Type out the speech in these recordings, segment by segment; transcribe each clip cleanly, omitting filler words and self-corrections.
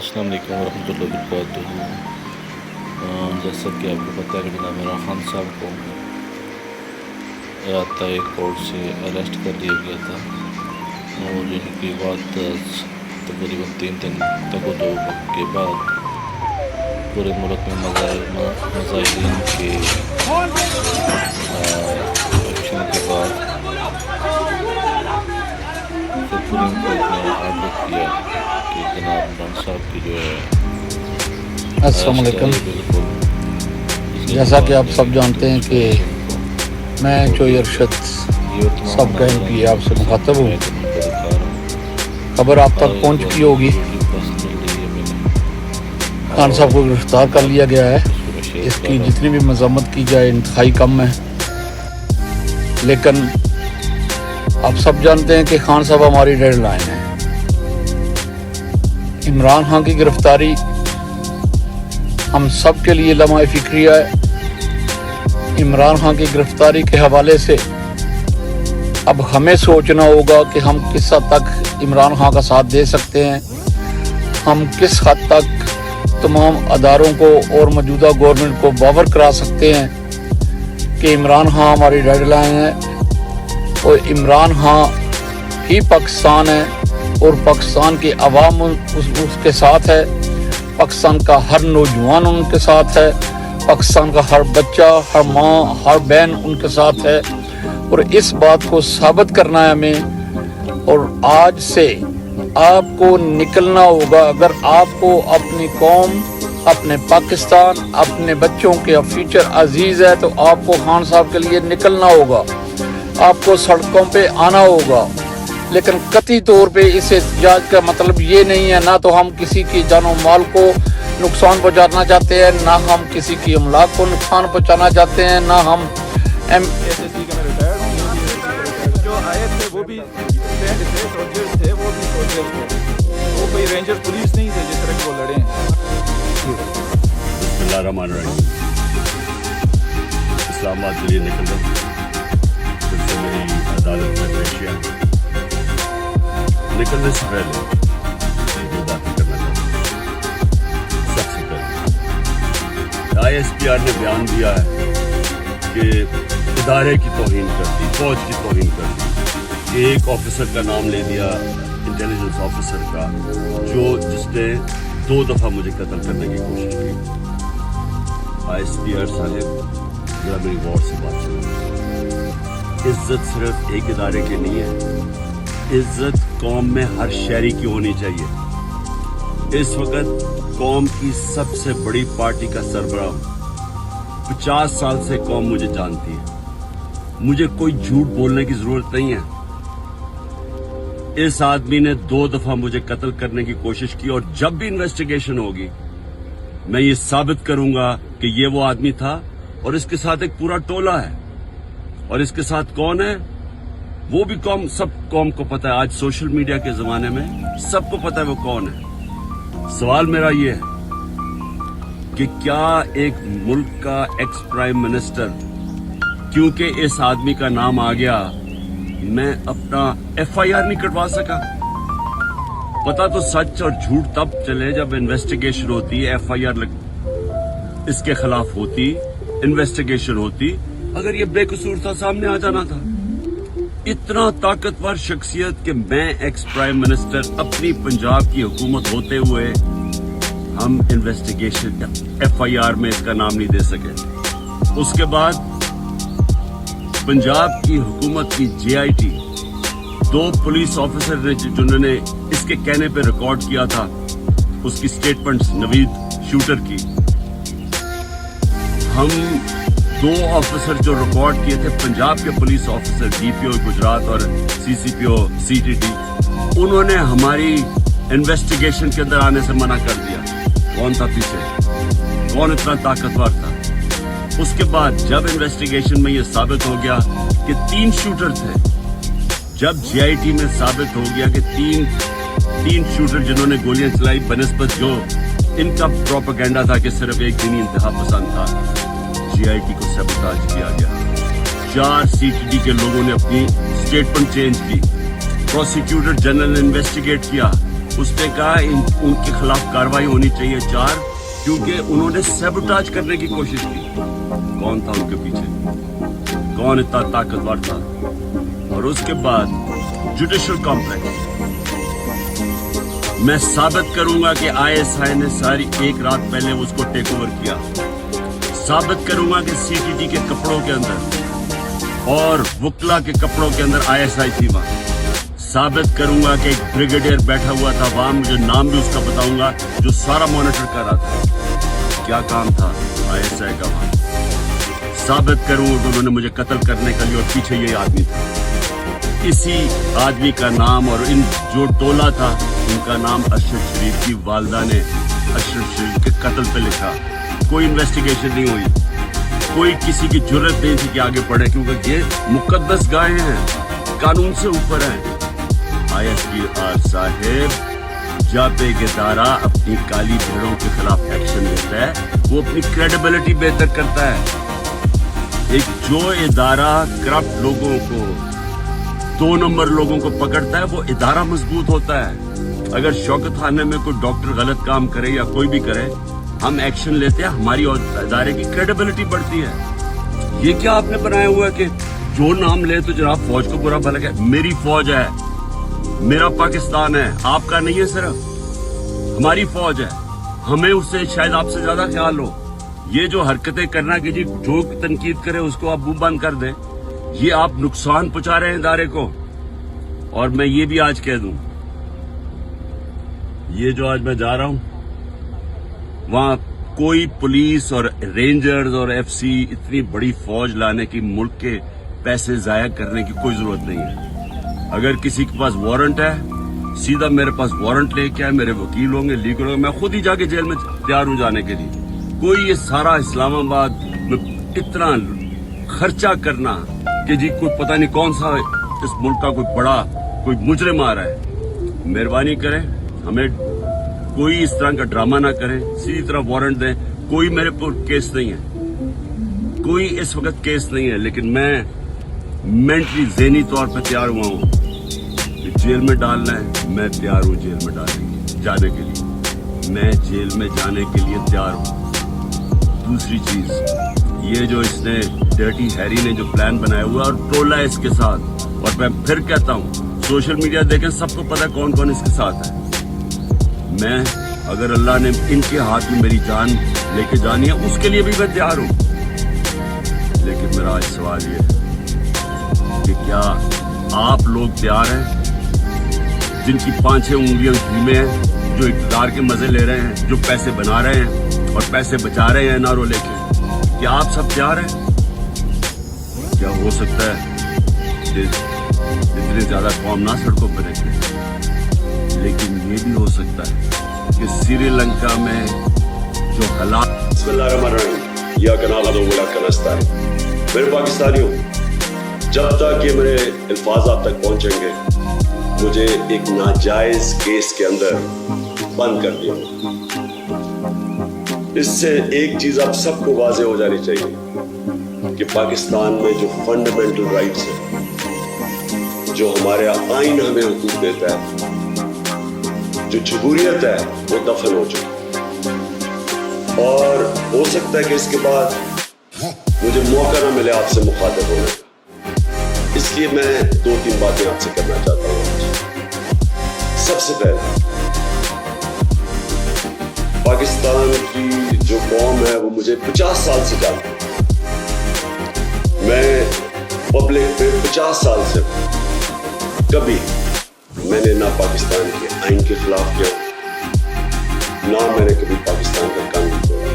अस्सलाम वालेकुम रहमतुल्लाहि व बरकातुहू। जैसा कि आपको पता है कि जनाब इमरान खान साहब को राताई कोर्ट से अरेस्ट कर लिया गया था और इनकी बात तकरीबन 3 दिन तक दो के बाद पूरे मुल्क में मज़ाहिरीन के एक्शन के बाद सुप्रीम कोर्ट ने ऑर्डर किया कि जनाब इमरान साहब की जो है अस्सलाम वालेकुम। बिल्कुल जैसा कि आप सब जानते हैं कि मैं चोई अरशद सब का MP आपसे मुखातब हूँ। खबर आप तक पहुँच चुकी होगी, खान साहब को गिरफ्तार कर लिया गया है। इसकी जितनी भी मजम्मत की जाए इंतहाई कम है, लेकिन आप सब जानते हैं कि खान साहब हमारी रेड लाइन है। इमरान खान की गिरफ्तारी हम सब के लिए लम्हा फिक्रिया है। इमरान खान की गिरफ्तारी के हवाले से अब हमें सोचना होगा कि हम किस हद तक इमरान खान का साथ दे सकते हैं, हम किस हद तक तमाम अदारों को और मौजूदा गवर्नमेंट को बावर करा सकते हैं कि इमरान खान हमारी रेड लाइन है और इमरान खान ही पाकिस्तान है और पाकिस्तान की आवाम उसके साथ है, पाकिस्तान का हर नौजवान उनके साथ है, पाकिस्तान का हर बच्चा, हर माँ, हर बहन उनके साथ है। और इस बात को साबित करना है हमें। और आज से आपको निकलना होगा, अगर आपको अपनी कौम, अपने पाकिस्तान, अपने बच्चों के फ्यूचर अजीज़ है तो आपको खान साहब के लिए निकलना होगा, आपको सड़कों पे आना होगा। लेकिन कतई तौर पे इस एहतजाज का मतलब ये नहीं है, ना तो हम किसी की जानो माल को नुकसान पहुंचाना चाहते हैं, ना हम किसी की अमलाक को नुकसान पहुंचाना चाहते हैं, ना हम SSC का मैं रिटायर्ड हूँ। जो आए थे वो भी ट्रेंड थे, सोल्जर्स थे, वो भी सोल्जर्स थे, वो कोई रेंजर पुलिस नहीं थे जिस तरह के वो लड़े हैं। बिस्मिल्लाहिर्रहमानिर्रहीम। इस्लामाबाद के लिए निकल रहा हूँ, फिर से मेरी अदालत में पेशियां। निकलने से पहले जो बातें करना चाहता हूँ, सबसे पहले ISPR ने बयान दिया है कि इदारे की तौहीन कर दी, फौज की तौहीन कर दी। एक ऑफिसर का नाम ले दिया, इंटेलिजेंस ऑफिसर का, जिसने 2 दफ़ा मुझे कत्ल करने की कोशिश की। ISPR साहब, जरा मेरी गौर से बात सुनो। इज्जत सिर्फ एक इदारे की नहीं है, इज्जत कौम में हर शहरी की होनी चाहिए। इस वक्त कौम की सबसे बड़ी पार्टी का सरबराह, 50 साल से कौम मुझे जानती है, मुझे कोई झूठ बोलने की जरूरत नहीं है। इस आदमी ने 2 दफा मुझे कत्ल करने की कोशिश की और जब भी इन्वेस्टिगेशन होगी मैं ये साबित करूंगा कि ये वो आदमी था और इसके साथ एक पूरा टोला है। और इसके साथ कौन है वो भी सब कौम को पता है। आज सोशल मीडिया के जमाने में सबको पता है वो कौन है। सवाल मेरा ये है कि क्या एक मुल्क का एक्स प्राइम मिनिस्टर, क्योंकि इस आदमी का नाम आ गया, मैं अपना FIR नहीं कटवा सका? पता तो सच और झूठ तब चले जब इन्वेस्टिगेशन होती है, FIR इसके खिलाफ होती, इन्वेस्टिगेशन होती। अगर ये बेकसूर था, सामने आ जाना था। इतना ताकतवर शख्सियत कि मैं एक्स प्राइम मिनिस्टर, अपनी पंजाब की हुकूमत होते हुए हम इन्वेस्टिगेशन FIR में इसका नाम नहीं दे सके। उसके बाद पंजाब की हुकूमत की JIT, 2 पुलिस ऑफिसर ने जिन्होंने इसके कहने पे रिकॉर्ड किया था उसकी स्टेटमेंट्स, नवीद शूटर की, हम 2 ऑफिसर जो रिकॉर्ड किए थे, पंजाब के पुलिस ऑफिसर DPO गुजरात और CCPO CTD, उन्होंने हमारी इन्वेस्टिगेशन के अंदर आने से मना कर दिया। कौन था पीछे? कौन इतना ताकतवर था? उसके बाद जब इन्वेस्टिगेशन में यह साबित हो गया कि 3 शूटर थे, जब JIT में साबित हो गया कि तीन शूटर जिन्होंने गोलियां चलाई, बनिस्बत जो इनका प्रोपेगेंडा था कि सिर्फ एक दिन इंतहा पसंद था, JIT को सबूताज किया गया। 4 CTD के लोगों ने अपनी स्टेटमेंट चेंज की, प्रोसिक्यूटर जनरल ने इन्वेस्टिगेट किया, उसने कहा उनके खिलाफ कार्रवाई होनी चाहिए। 4, क्योंकि उन्होंने सैबोटाज करने की कोशिश की। कौन था उनके पीछे? कौन इतना ताकतवर था? और उसके बाद जुडिशियल कॉम्प्लेक्स। मैं साबित करूंगा कि आईएसआई ने सारी एक रात पहले उसको टेक ओवर किया। साबित करूंगा कि सीटीटी के कपड़ों के अंदर और वुकला के कपड़ों के अंदर आईएसआई थी वहां। साबित करूंगा कि एक ब्रिगेडियर बैठा हुआ था वहां, मुझे नाम भी उसका बताऊंगा, जो सारा मॉनिटर कर रहा था। क्या काम था आईएसआई का वहां? साबित करूंगा कि उन्होंने मुझे कत्ल करने के लिए और पीछे ये आदमी था। इसी आदमी का नाम और इन जो टोला था उनका नाम अशरफ शरीफ की वालदा ने अशरफ शरीफ के कत्ल पे लिखा। कोई इन्वेस्टिगेशन नहीं हुई, कोई किसी की जरूरत नहीं थी कि आगे बढ़े, क्योंकि ये मुकद्दस गाय हैं, कानून से ऊपर हैं। ISPR साहेब, जब एक इदारा अपनी काली भेड़ों के खिलाफ एक्शन लेता है वो अपनी क्रेडिबिलिटी बेहतर करता है। एक जो इदारा करप्ट लोगों को, 2 नंबर लोगों को पकड़ता है, वो इदारा मजबूत होता है। अगर शौकत खाने में कोई डॉक्टर गलत काम करे या कोई भी करे, हम एक्शन लेते हैं, हमारी और इदारे की क्रेडिबिलिटी बढ़ती है। ये क्या आपने बनाया हुआ है कि जो नाम ले तो जनाब फौज को बुरा भला क्या? मेरी फौज है, मेरा पाकिस्तान है, आपका नहीं है, सिर्फ हमारी फौज है। हमें उससे शायद आपसे ज्यादा ख्याल हो। ये जो हरकतें करना कि जी जो तनकीद करे उसको आप मुंह बंद कर दें, ये आप नुकसान पहुंचा रहे हैं इदारे को। और मैं ये भी आज कह दूं, ये जो आज मैं जा रहा हूं वहां कोई पुलिस और रेंजर्स और एफसी इतनी बड़ी फौज लाने की, मुल्क के पैसे जाया करने की कोई जरूरत नहीं है। अगर किसी के पास वारंट है, सीधा मेरे पास वारंट लेके आए, मेरे वकील होंगे, लीगल होंगे, मैं खुद ही जाके जेल में तैयार हूं जाने के लिए। कोई ये सारा इस्लामाबाद में इतना खर्चा करना कि जी कोई पता नहीं कौन सा इस मुल्क का कोई बड़ा कोई मुजरिम आ रहा है, मेहरबानी करें, हमें कोई इस तरह का ड्रामा ना करें, सीधी तरह वारंट दें। कोई मेरे पर केस नहीं है, कोई इस वक्त केस नहीं है, लेकिन मैं मेंटली ज़हनी तौर पे तैयार हुआ हूं कि जेल में डालना है, मैं तैयार हूं जेल में जाने के लिए। मैं जेल में जाने के लिए तैयार हूं। दूसरी चीज, ये जो इसने डर्टी हैरी ने जो प्लान बनाया हुआ और टोला है इसके साथ, और मैं फिर कहता हूं सोशल मीडिया देखें, सबको पता है कौन कौन इसके साथ है। मैं अगर अल्लाह ने इनके हाथ में मेरी जान लेके जानी है, उसके लिए भी मैं तैयार हूं। लेकिन मेरा आज सवाल ये है कि क्या आप लोग तैयार हैं, जिनकी 5-6 उंगलियां घी में हैं, जो इक़्तिदार के मजे ले रहे हैं, जो पैसे बना रहे हैं और पैसे बचा रहे हैं नारों लेके? क्या आप सब तैयार हैं? क्या हो सकता है कि इतने ज्यादा कौम ना सड़कों पर रखे, लेकिन ये भी हो सकता है कि श्रीलंका में जो हालात। मेरे पाकिस्तानियों, जब तक ये मेरे अल्फाज आप तक पहुंचेंगे, मुझे एक नाजायज केस के अंदर बंद कर दिया। इससे एक चीज आप सबको वाज़ेह हो जानी चाहिए कि पाकिस्तान में जो फंडामेंटल राइट्स है, जो हमारे आइन हमें हुकूक देता है, जो जमहूरियत है, वो दफन हो चुकी। और हो सकता है कि इसके बाद मुझे मौका ना मिले आपसे मुखातिब होने का, इसलिए मैं 2-3 बातें आपसे करना चाहता हूँ। सबसे पहले, पाकिस्तान की जो कौम है वो मुझे 50 साल से जानती है। मैं पब्लिक पे 50 साल से कभी मैंने ना पाकिस्तान के आइन के खिलाफ किया, ना मैंने कभी पाकिस्तान का कानून तोड़ा।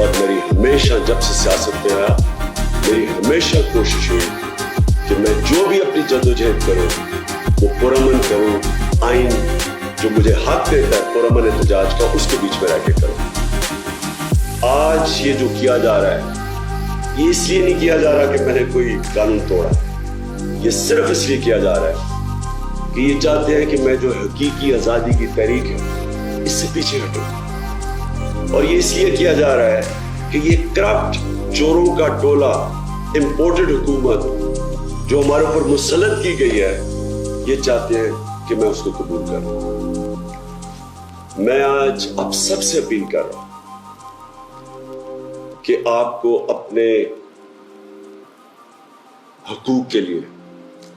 और मेरी हमेशा, जब से सियासत में आया, मेरी हमेशा कोशिश हुई कि मैं जो भी अपनी जद्दोजहद करूं वो पुरअमन करूं, आइन जो मुझे हक देता है पुरअमन एहतजाज का, उसके बीच में रह के करूं। आज ये जो किया जा रहा है, ये इसलिए नहीं किया जा रहा कि मैंने कोई कानून तोड़ा, ये सिर्फ इसलिए किया जा रहा है कि ये चाहते हैं कि मैं जो हकीकी आज़ादी की तहरीक है इससे पीछे हटूं। और ये इसलिए किया जा रहा है कि ये करप्ट चोरों का टोला, इंपोर्टेड हुकूमत जो हमारे ऊपर मुसल्लत की गई है, ये चाहते हैं कि मैं उसको कबूल कर रहा हूं। मैं आज आप सबसे अपील कर रहा हूं कि आपको अपने हकूक के लिए,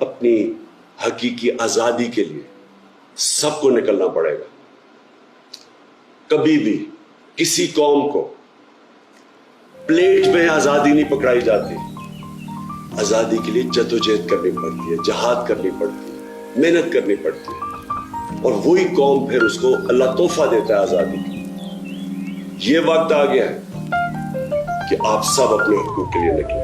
अपनी हकीकी आजादी के लिए सबको निकलना पड़ेगा। कभी भी किसी कौम को प्लेट में आजादी नहीं पकड़ाई जाती। आजादी के लिए जद्दोजहद करनी पड़ती है, जहाद करनी पड़ती है, मेहनत करनी पड़ती है, और वही कौम फिर उसको अल्लाह तोहफा देता है आजादी की। ये वक्त आ गया है कि आप सब अपने हकूक के लिए निकलें।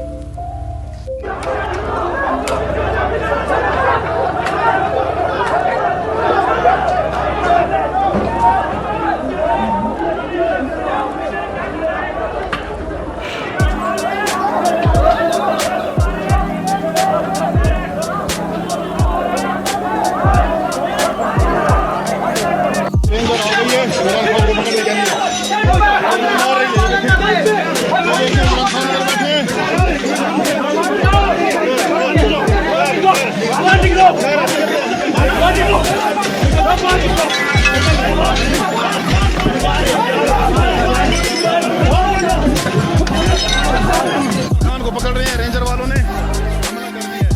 को पकड़ रहे हैं रेंजर वालों ने, हमला कर दिया।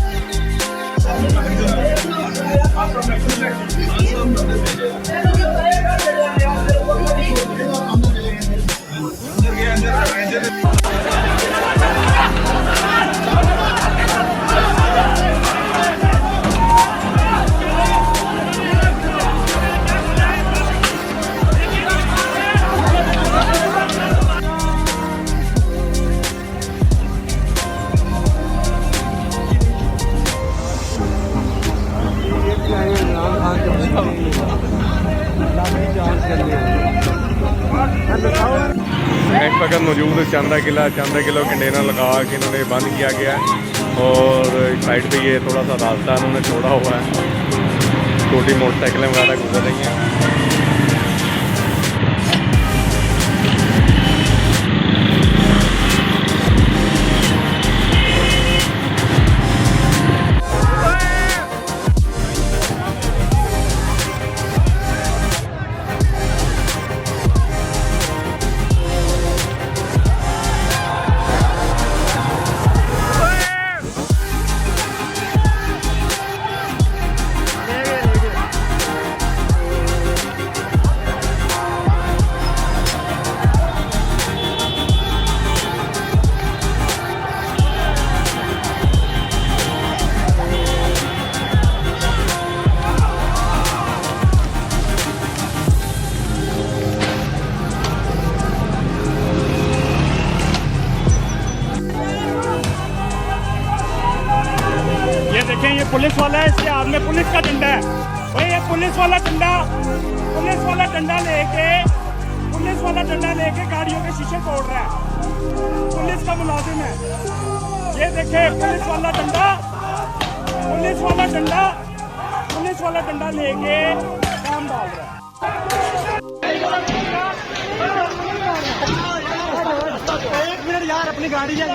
इस वक्त मौजूद चांदा किला कंटेनर लगा के इन्होंने बंद किया गया है और साइड पे ये थोड़ा सा रास्ता इन्होंने छोड़ा हुआ है, छोटी मोटरसाइकिलें वगैरह गुजर रही हैं। ये पुलिस वाला है, इसके हाथ में पुलिस का डंडा है भाई। ये पुलिस वाला डंडा लेके गाड़ियों के शीशे तोड़ रहा है। पुलिस का मुलाजिम है। ये देखे पुलिस वाला डंडा लेके काम डाल रहा है। एक मिनट यार, अपनी गाड़ी है।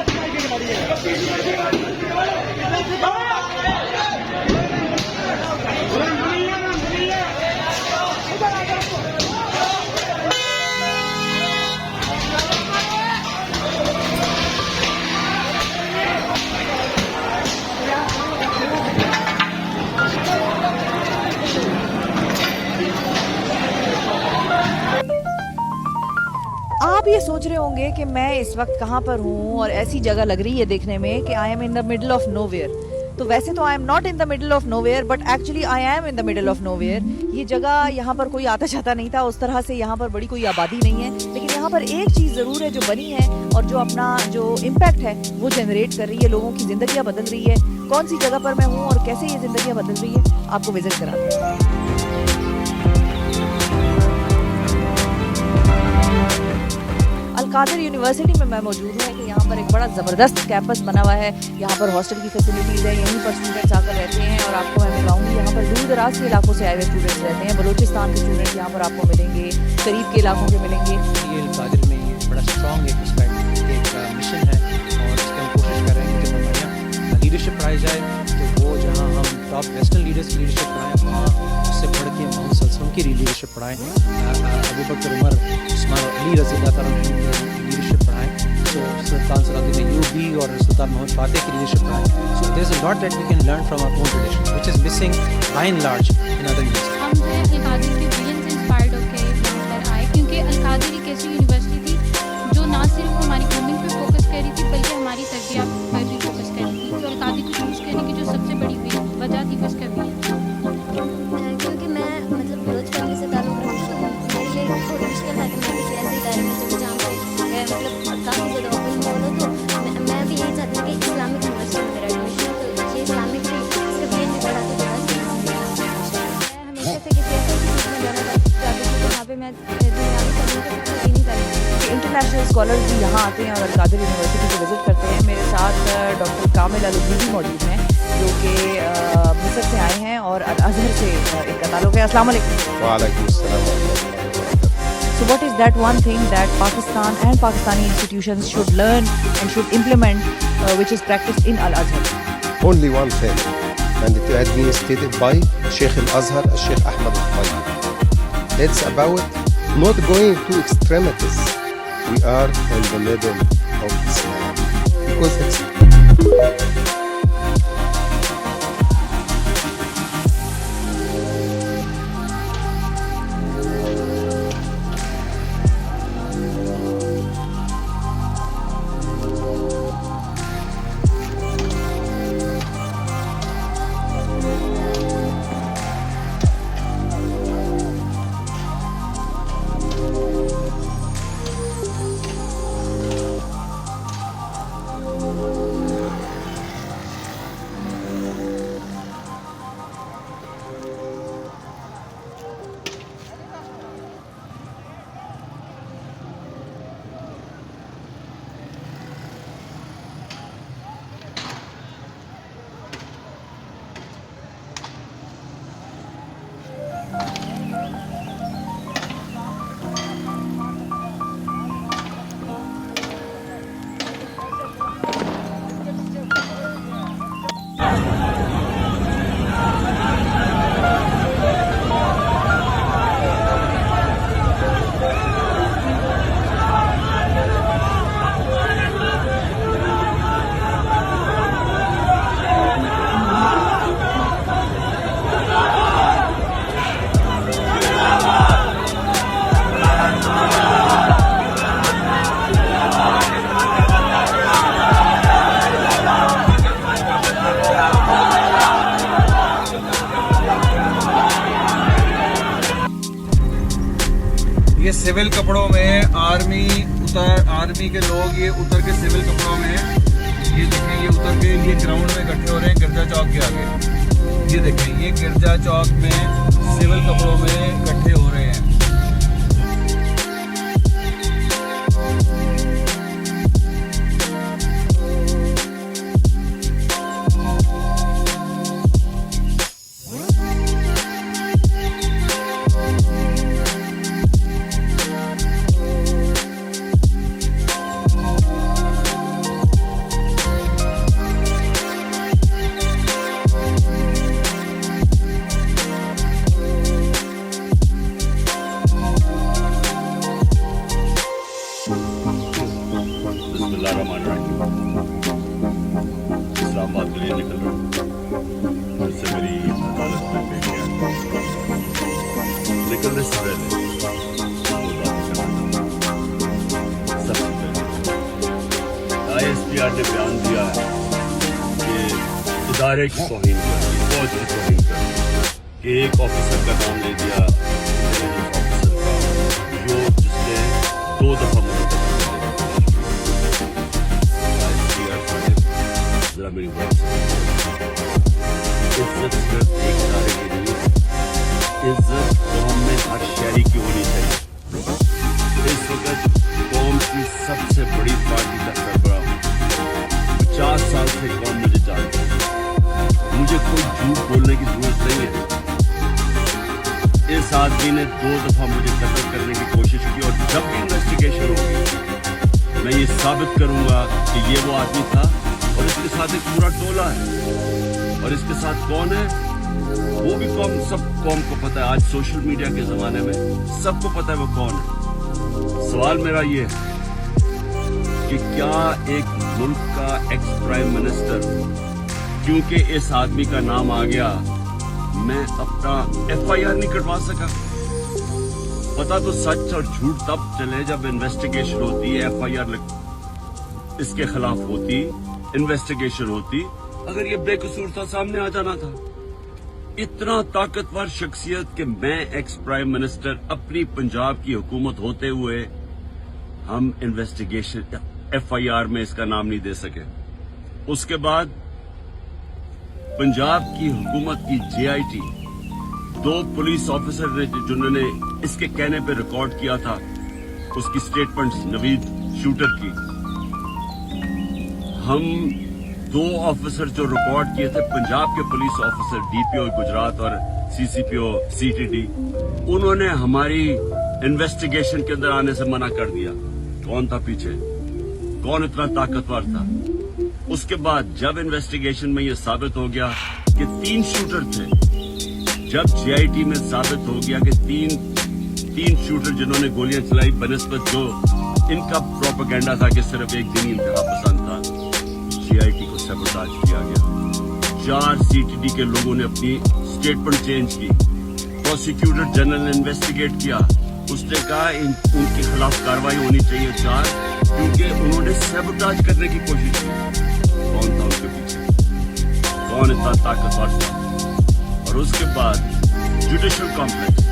आप ये सोच रहे होंगे कि मैं इस वक्त कहाँ पर हूँ और ऐसी जगह लग रही है देखने में कि I am in the middle of nowhere. तो वैसे तो I am not in the middle of nowhere, but actually I am in the middle of nowhere. ये जगह, यहाँ पर कोई आता जाता नहीं था उस तरह से, यहाँ पर बड़ी कोई आबादी नहीं है, लेकिन यहाँ पर एक चीज़ ज़रूर है जो बनी है और जो अपना जो इम्पैक्ट है वो जनरेट कर रही है, लोगों की ज़िंदगियाँ बदल रही है। कौन सी जगह पर मैं हूँ और कैसे ये ज़िंदगियाँ बदल रही है, आपको विजिट कराते हैं। अल-कादिर यूनिवर्सिटी में मैं मौजूद हूँ कि यहाँ पर एक बड़ा ज़बरदस्त कैंपस बना हुआ है। यहाँ पर हॉस्टल की फैसिलिटीज़ है, यहीं पर स्टूडेंट्स आकर रहते हैं और आपको मैं मिलाऊंगी। यहाँ पर दूर दराज के इलाकों से आए हुए स्टूडेंट्स रहते हैं। बलूचिस्तान के स्टूडेंट यहाँ पर आपको मिलेंगे, करीब के इलाकों के मिलेंगे। ये अल-कादिर में बड़ा स्ट्रॉन्ग एक मिशन है और इसका हम कोशिश कर रहे हैं कि जब हमारे यहाँ लीडरशिप पाई जाए तो वो जहाँ हम टॉप वेस्टर्न लीडर्स की लीडरशिप पढ़ा है, वहाँ उससे बढ़ के मोहम्मद सल्लल्लाहु की लीडरशिप पढ़ा है, अबू बकर उमर उस्मान अली रज़ी अल्लाह तआला की लीडरशिप पढ़ा है, तो सुल्तान सलाहुद्दीन अय्यूबी और सुल्तान मोहम्मद फातेह की लीडरशिप पढ़ा है. So there is a lot that we can learn from our own tradition which is missing by and large in other universities. हम जो है अल-कादिर के विजन से इंस्पायर्ड होकर यहाँ पर आए, क्योंकि अल-कादिर एक ऐसी यूनिवर्सिटी थी जो ना सिर्फ हमारी ग्रूमिंग पे फोकस कर रही थी बल्कि हमारी तरबियत पर भी फोकस कर रही थी. तो अल-कादिर को चूज़ करने की जो सबसे बड़ी वजह थी वो उसका विजन. क्योंकि मैं मतलब बलोच फैमिली से ताल्लुक़ रखती हूँ, मेरे लिए थोड़ा मुश्किल था कि मैं किसी ऐसे इदारे में चली जाऊँ मतलब काफ़ी ज़्यादा ओपन माहौल हो. तो मैं भी यही चाहती हूँ कि इस्लामिक यूनिवर्सिटी में मेरा एडमिशन हो, तो ये इस्लामिक भी इसका ब्रेन भी बढ़ा के मैं हमेशा से किसी ऐसे चीज़ में जाना चाहती थी वहाँ पर मैं दुनियावी तरीके से नहीं चाहती. इंटरनेशनल स्कॉलर्स भी यहाँ आते हैं और अल-कादिर यूनिवर्सिटी को विज़िट करते हैं. मेरे साथ डॉक्टर कामिल अल-उबैदी मौजूद हैं जो कि मिस्र से आए हैं और अल-अज़हर से इनका ताल्लुक़ है. अस्सलाम वालेकुम. वालेकुम अस्सलाम. So what is that one thing that Pakistan and Pakistani institutions should learn and should implement which is practiced in Al-Azhar? Only one thing, and it administered by Sheikh Al-Azhar, Sheikh Ahmad Al-Tayyib. It's about not going to extremities. We are in the middle of Islam because it's ये civil कपड़ों में army के लोग ये उतर के civil कपड़ों में ये देखें, ये उतर के ये ग्राउंड में इकट्ठे हो रहे हैं गिरजा चौक के आगे. ये देखें, ये गिरजा चौक में सिविल कपड़ों में इकट्ठे हो रहे हैं. इस्लामाबाद के लिए निकल रहा हूँ, जिससे मेरी अदालत में पेश है. निकलने से पहले सबसे पहले ISPR ने बयान दिया है कि इदारे की तौहीन कर दी, फौज की तौहीन कर दी, कि एक ऑफिसर का नाम ले दिया ऑफिसर का जो जिसने 2 दफा मदद जरा मेरी बात इज्जत सिर्फ एक इदारे की नहीं, इज्जत कौम में हर शहरी की होनी चाहिए. इस वक्त कौम की सबसे बड़ी पार्टी का सरबराह हूँ. 50 साल से कौम मुझे जानती है, मुझे कोई झूठ बोलने की जरूरत नहीं है. इस आदमी ने 2 दफा मुझे कत्ल करने की कोशिश की और जब भी इन्वेस्टिगेशन होगी मैं ये साबित करूंगा कि ये वो आदमी था और इसके साथ एक पूरा टोला है. और और इसके साथ कौन है वो भी सब कौम को पता है। आज सोशल मीडिया के जमाने में सबको पता है वो कौन है। सवाल मेरा ये है कि क्या एक मुल्क का एक्स प्राइम मिनिस्टर, क्योंकि इस आदमी का नाम आ गया, मैं अपना FIR नहीं कटवा सका? पता तो सच और झूठ तब चले जब इन्वेस्टिगेशन होती है, FIR इसके खिलाफ होती, इन्वेस्टिगेशन होती। अगर ये बेकसूर था सामने आ जाना था। इतना ताकतवर शख्सियत कि मैं एक्स प्राइम मिनिस्टर अपनी पंजाब की हुकूमत होते हुए हम इन्वेस्टिगेशन FIR में इसका नाम नहीं दे सके। उसके बाद पंजाब की हुकूमत की JIT 2 पुलिस ऑफिसर ने जिन्होंने इसके कहने पे रिकॉर्ड किया था उसकी स्टेटमेंट्स नवीद शूटर की, हम 2 ऑफिसर जो रिकॉर्ड किए थे पंजाब के पुलिस ऑफिसर DPO गुजरात और CCPO CTD, उन्होंने हमारी इन्वेस्टिगेशन के अंदर आने से मना कर दिया। कौन था पीछे? कौन इतना ताकतवर था? उसके बाद जब इन्वेस्टिगेशन में यह साबित हो गया कि 3 शूटर थे, जब JIT में साबित हो गया कि तीन शूटर जिन्होंने गोलियां चलाई बनिस्बत जो इनका प्रोपेगेंडा था कि सिर्फ एक दिन इंतहा पसंद था, JIT को सबोटाज किया गया। 4 CTD के लोगों ने अपनी स्टेटमेंट चेंज की। प्रोसिक्यूटर जनरल ने इन्वेस्टिगेट किया, उसने कहा उनके खिलाफ कार्रवाई होनी चाहिए 4, क्योंकि उन्होंने सबोटाज करने की कोशिश की। कौन था उनके पीछे? कौन इतना ताकतवर था? और उसके बाद जुडिशियल कॉम्प्लेक्स,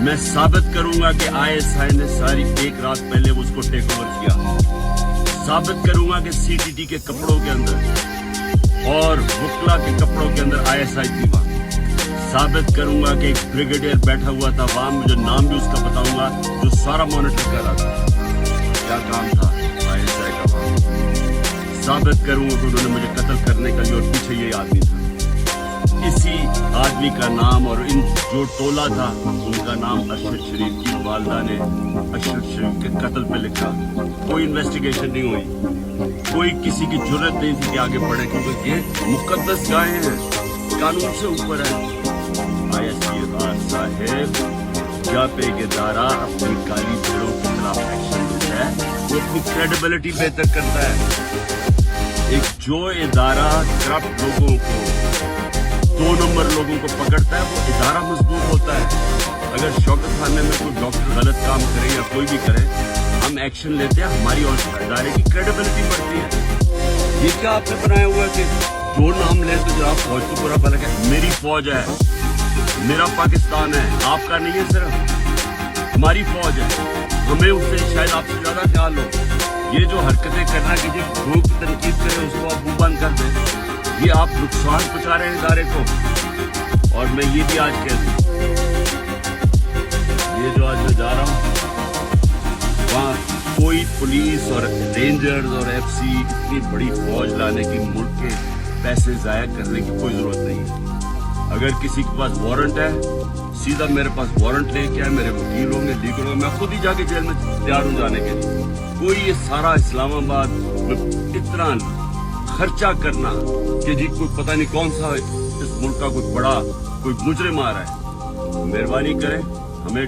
मैं साबित करूंगा कि ISI ने सारी एक रात पहले उसको टेक ओवर किया। साबित करूंगा कि CTD के कपड़ों के अंदर और वुकला के कपड़ों के अंदर ISI थी वहां। साबित करूंगा कि एक ब्रिगेडियर बैठा हुआ था वहां, मुझे नाम भी उसका बताऊंगा, जो सारा मॉनिटर कर रहा था क्या काम था ISI का वहां। साबित करूंगा कि उन्होंने मुझे कत्ल करने का लिए और पीछे ये आदमी था। इसी आदमी का नाम और इन जो टोला था उनका नाम अशरफ शरीफ की वालदा ने अशरफ शरीफ के कत्ल पे लिखा। कोई इन्वेस्टिगेशन नहीं हुई, कोई किसी की जरूरत नहीं थी कि आगे बढ़े, क्योंकि ये मुकद्दस गायें हैं, कानून से ऊपर है। ISPR साहेब जब एक इदारा अपनी काली भेड़ों के खिलाफ एक्शन लेता है वो अपनी क्रेडिबिलिटी बेहतर करता है। एक जो इदारा करप्ट लोगों को, 2 नंबर लोगों को पकड़ता है, वो इदारा मजबूत होता है। अगर शौकत खाने में कोई डॉक्टर गलत काम करे या कोई भी करे, हम एक्शन लेते हैं, हमारी और इदारे की क्रेडिबिलिटी बढ़ती है। ये क्या आपने बनाया हुआ है कि जो नाम ले तो जनाब फौज को पूरा पलक है? मेरी फौज है, मेरा पाकिस्तान है, आपका नहीं है, सिर्फ हमारी फौज है। हमें उससे शायद आपसे ज्यादा ख्याल हो। ये जो हरकतें करना कि लोग की तनकीद करें उसको आप मुंह बंद कर दें, ये आप नुकसान पहुंचा रहे हैं इदारे को। और मैं ये भी आज कह दूं, ये जो आज मैं जा रहा हूं वहां कोई पुलिस और रेंजर्स और FC इतनी बड़ी फौज लाने की, मुल्क के पैसे जाया करने की कोई जरूरत नहीं है। अगर किसी के पास वारंट है, सीधा मेरे पास वारंट लेके आए, मेरे वकील होंगे, लीगल होंगे, मैं खुद ही जाके जेल में तैयार हूं जाने के लिए। कोई ये सारा इस्लामाबाद में इतना खर्चा करना कि जी कोई पता नहीं कौन सा इस मुल्क का कोई बड़ा कोई मुजरिम आ रहा है, मेहरबानी करें, हमें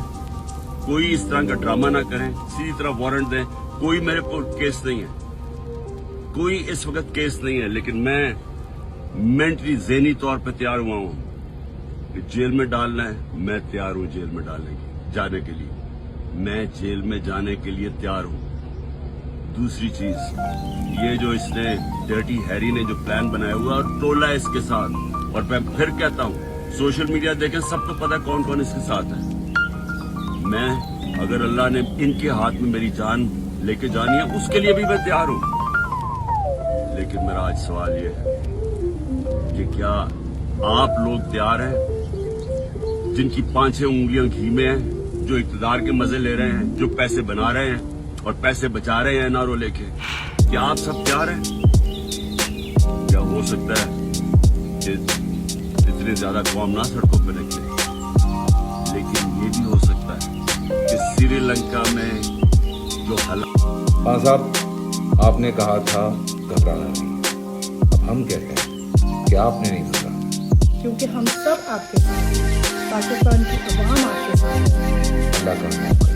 कोई इस तरह का ड्रामा ना करें, सीधी तरह वारंट दें। कोई मेरे पर केस नहीं है, कोई इस वक्त केस नहीं है, लेकिन मैं मेंटली ज़हनी तौर पे तैयार हुआ हूं कि जेल में डालना है, मैं तैयार हूं जेल में जाने के लिए, मैं जेल में जाने के लिए तैयार हूं। दूसरी चीज, ये जो इसने डर्टी हैरी ने जो प्लान बनाया हुआ और टोला इसके साथ, और मैं फिर कहता हूं सोशल मीडिया देखें, सबको पता कौन कौन इसके साथ है। मैं, अगर अल्लाह ने इनके हाथ में मेरी जान लेके जानी है, उसके लिए भी मैं तैयार हूं। लेकिन मेरा आज सवाल ये है कि क्या आप लोग तैयार हैं, जिनकी 5-6 उंगलियां घी में हैं, जो इक़्तिदार के मजे ले रहे हैं, जो पैसे बना रहे हैं और पैसे बचा रहे हैं NRO लेके, क्या आप सब तैयार हैं? क्या हो सकता है कि इतने ज्यादा कौम ना सड़कों पर निकले, लेकिन ये भी हो सकता है कि श्रीलंका में जो हालात। साहब, आपने कहा था घबराना नहीं, अब हम कहते हैं क्या आपने नहीं माना? क्योंकि हम सब आपके साथ हैं, पाकिस्तान की अवाम आपके साथ है। अल्लाह का नाम करें।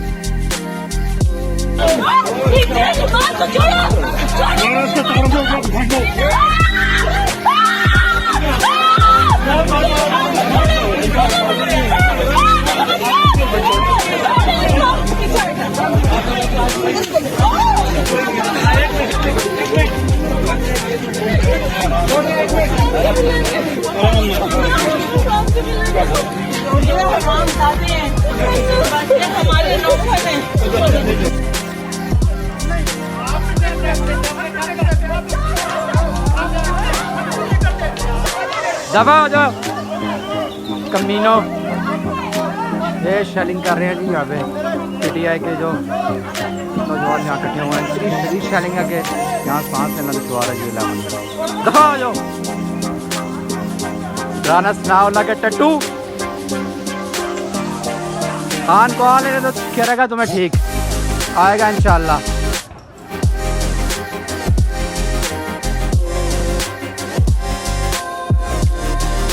हमारे लोग दबा हो जाओ कमीनो। ये शेलिंग कर रहे हैं जी यहाँ पे PTI के जो नौजवान यहाँ इकट्ठे हुए हैं। शरीर शेलिंग है कि यहाँ सांस लेना दुश्वार है जी। दबा हो जाओ राना सनाउल्लाह के टट्टू खान को आ लेने तो करेगा तुम्हें ठीक आएगा इंशाल्लाह।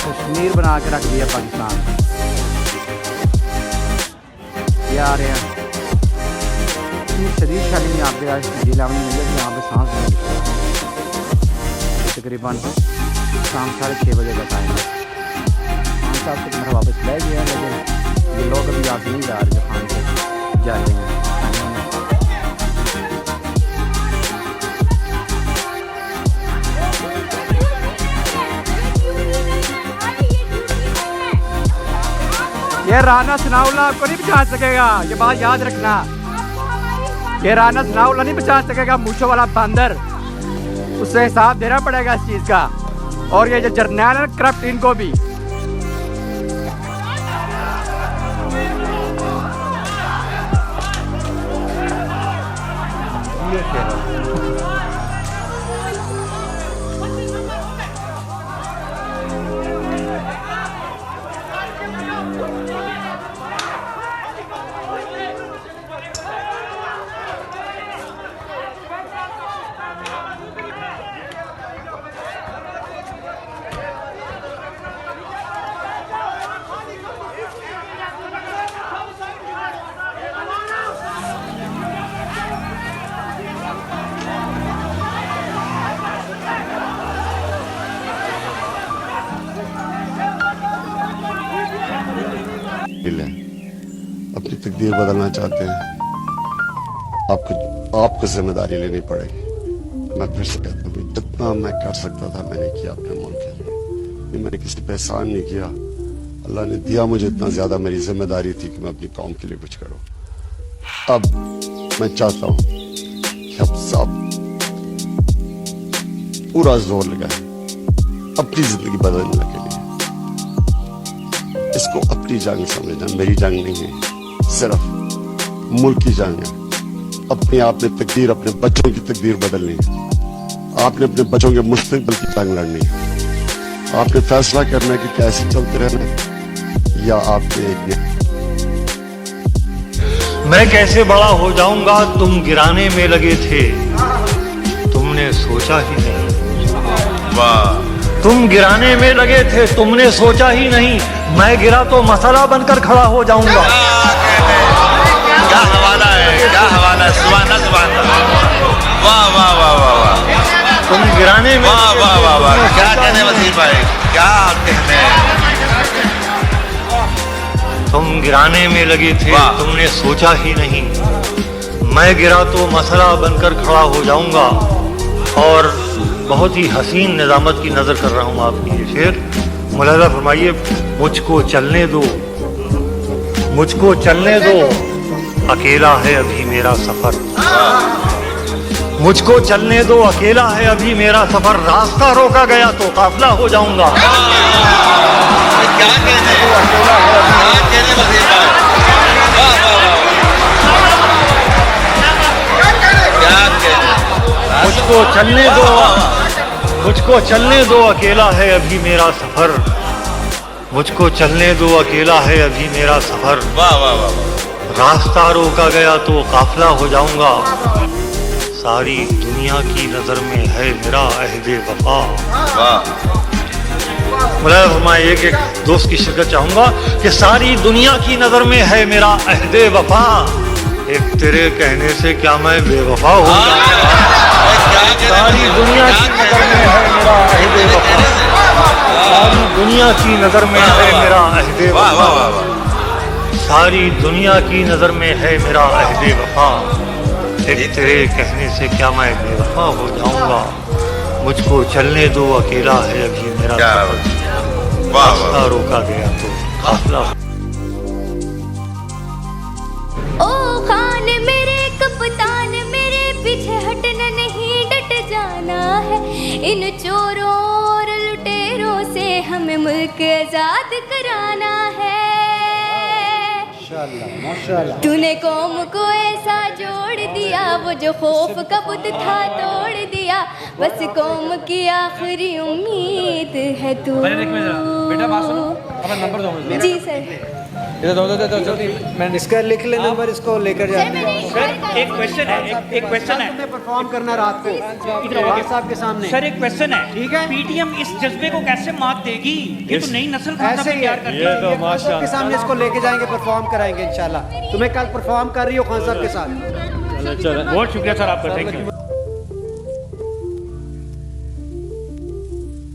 कश्मीर बना के रख दिया पाकिस्तान। ये आ रहे हैं इतनी शदीद शादी यहाँ पे आज जिला में मिली कि यहाँ पे सांस नहीं निकल। तकरीबन शाम 6:30 बजे का टाइम है। खान साहब को मेरा वापस ले गया, लेकिन ये लोग अभी यहाँ से नहीं जा रहे जो खान से जा रहे हैं। ये राना सनाउल्लाह आपको नहीं बचा सकेगा, ये बात याद रखना। ये राना सनाउल्लाह नहीं बचा सकेगा, मूछों वाला बंदर। उससे हिसाब देना पड़ेगा इस चीज़ का। और ये जो जर्नैल है करप्ट, इनको भी। अपनी तकदीर बदलना चाहते हैं, आपको जिम्मेदारी लेनी पड़ेगी। मैं फिर से कहता हूँ, जितना मैं कर सकता था मैंने किया अपने मुल्क के लिए। मैंने किसी पे एहसान नहीं किया। अल्लाह ने दिया मुझे इतना ज्यादा, मेरी जिम्मेदारी थी कि मैं अपनी कौम के लिए कुछ करूँ। अब मैं चाहता हूँ कि अब सब पूरा जोर लगाए अपनी जिंदगी बदलने के लिए। इसको अपनी जंग समझना, मेरी जंग नहीं है, सिर्फ मुल्क की जंग है। अपने आप ने तकदीर, अपने बच्चों की तकदीर बदलनी है। आपने अपने बच्चों के मुस्तकबिल की जंग लड़नी है। आपने फैसला करना है कि कैसे चलते रहना है, या आपने एक मैं कैसे बड़ा हो जाऊंगा, तुम गिराने में लगे थे, तुमने सोचा ही नहीं। वाह, तुम गिराने में लगे थे, तुमने सोचा ही नहीं। मैं गिरा तो मसाला बनकर खड़ा हो जाऊंगा। क्या हवाला है, क्या हवाला है। सुभान अल्लाह, वाह वाह वाह वाह वाह। तुम गिराने में, वाह वाह वाह वाह। क्या कहने वसीम भाई, क्या कहने। तुम गिराने में लगे थे, तुमने सोचा ही नहीं। मैं गिरा तो मसला बनकर खड़ा हो जाऊंगा। और बहुत ही हसीन निजामत की नजर कर रहा हूँ आपकी ये शेर। मुलाजा फरमाइए, मुझको चलने दो, मुझको चलने दो, अकेला है अभी मेरा सफर। मुझको चलने दो, अकेला है अभी मेरा सफर। रास्ता रोका गया तो काफिला हो जाऊंगा। क्या कहने, मुझको चलने दो, मुझको चलने दो, अकेला है अभी मेरा सफर। मुझको चलने दो, अकेला है अभी मेरा सफर। वाह वाह वाह। रास्ता रोका गया तो काफिला हो जाऊंगा। सारी दुनिया की नजर में है मेरा अहदे वफा। मौलाना फरमाए एक एक दोस्त की शिरकत चाहूँगा कि सारी दुनिया की नज़र में है मेरा अहदे वफा, एक तेरे कहने से क्या मैं बेवफा हो जाऊंगा। सारी दुनिया की नज़र में है मेरा अहदे वफा, सारी दुनिया की नज़र में है मेरा अहदे वफा, सारी दुनिया की नज़र में है मेरा अहदे वफा, एक तेरे कहने से क्या मैं बेवफा हो जाऊंगा। मुझको चलने दो, अकेला है अभी मेरा रास्ता, रोका गया तो काफिला। ओ खान मेरे कप्तान मेरे पीछे हटना नहीं, डट जाना है। इन चोरों और लुटेरों से हमें मुल्क आजाद कराना है। तूने कौम को ऐसा जोड़ दिया, वो जो खौफ का बुत था तोड़ दिया, बस कौम की आखिरी उम्मीद है तू। बेटा बात सुनो, अपना नंबर दो मुझे। जी सर। इधर दो जल्दी, मैं इसका लिख ले नंबर, इसको लेकर जाते हैं। एक क्वेश्चन है, एक क्वेश्चन है, परफॉर्म करना रात को इधर साहब के सामने। सर एक क्वेश्चन है, ठीक है। पीटीएम इस जज्बे को कैसे मात देगी? ये तो नई नस्ल को ऐसे ही तैयार कर रही है। के सामने इसको लेके जाएंगे, परफॉर्म कराएंगे इंशाल्लाह। तुम्हें कल परफॉर्म कर रही हो खान साहब के साथ। बहुत शुक्रिया सर आपका, थैंक यू।